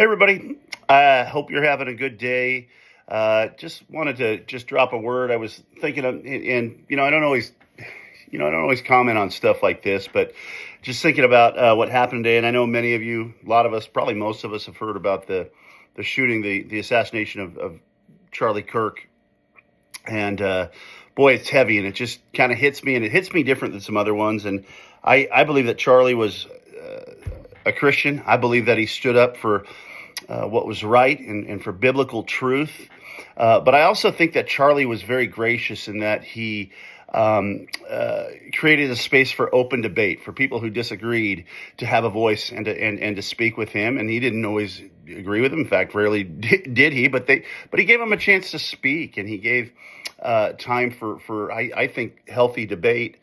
Hey everybody, I hope you're having a good day. Just wanted to just drop a word. I was thinking of, and I don't always comment on stuff like this, but just thinking about what happened today. And I know many of you, a lot of us, probably most of us, have heard about the shooting, the assassination of Charlie Kirk. And boy, it's heavy, and it just kind of hits me, and it hits me different than some other ones. And I believe that Charlie was a Christian. I believe that he stood up for what was right and for biblical truth. But I also think that Charlie was very gracious in that he created a space for open debate for people who disagreed to have a voice and to speak with him. And he didn't always agree with him. In fact, rarely did he. But he gave him a chance to speak, and he gave time for I think healthy debate.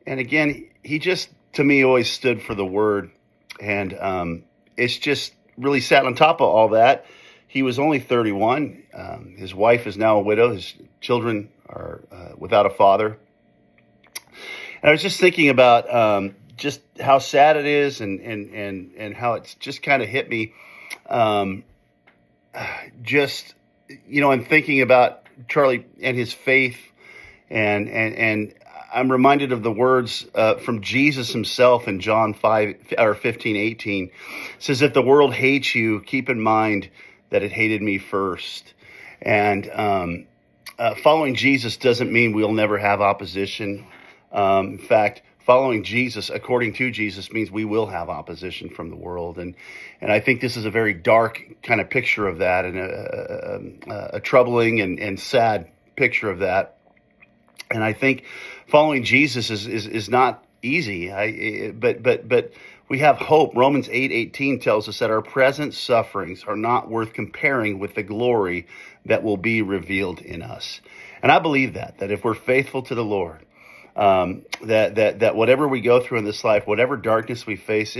And again, he just to me always stood for the word. And it's just really sat on top of all that. He was only 31. His wife is now a widow. His children are without a father. And I was just thinking about just how sad it is and how it's just kind of hit me. And thinking about Charlie and his faith and I'm reminded of the words from Jesus himself in John 15:18. It says, "If the world hates you, keep in mind that it hated me first." And following Jesus doesn't mean we'll never have opposition. In fact, following Jesus, according to Jesus, means we will have opposition from the world. And I think this is a very dark kind of picture of that, and a troubling and sad picture of that. And I think following Jesus is not easy. But we have hope. Romans 8:18 tells us that our present sufferings are not worth comparing with the glory that will be revealed in us. And I believe that if we're faithful to the Lord, that whatever we go through in this life, whatever darkness we face,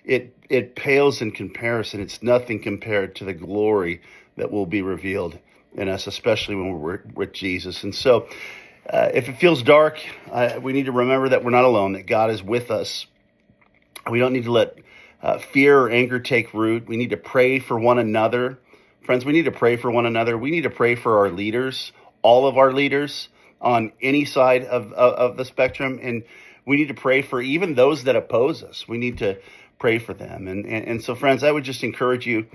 it pales in comparison. It's nothing compared to the glory that will be revealed in us, especially when we're with Jesus. And so, if it feels dark, we need to remember that we're not alone, that God is with us. We don't need to let fear or anger take root. We need to pray for one another. Friends, we need to pray for one another. We need to pray for our leaders, all of our leaders on any side of the spectrum. And we need to pray for even those that oppose us. We need to pray for them. And so, friends, I would just encourage you,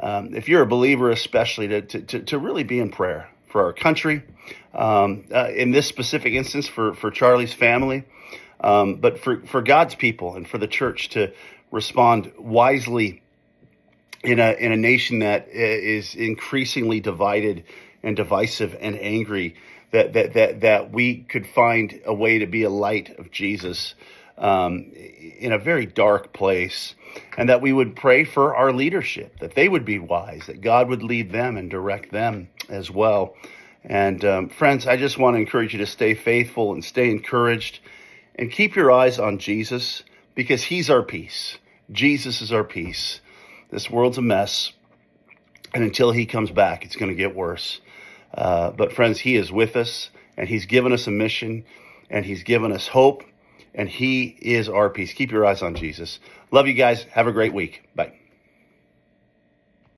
if you're a believer especially, to really be in prayer for our country, in this specific instance for Charlie's family, but for God's people and for the church to respond wisely in a nation that is increasingly divided and divisive and angry, that we could find a way to be a light of Jesus in a very dark place, and that we would pray for our leadership, that they would be wise, that God would lead them and direct them as well. And friends, I just want to encourage you to stay faithful and stay encouraged and keep your eyes on Jesus, because he's our peace. Jesus is our peace. This world's a mess, and until he comes back, it's going to get worse. But friends, he is with us, and he's given us a mission, and he's given us hope, and he is our peace. Keep your eyes on Jesus. Love you guys. Have a great week. Bye.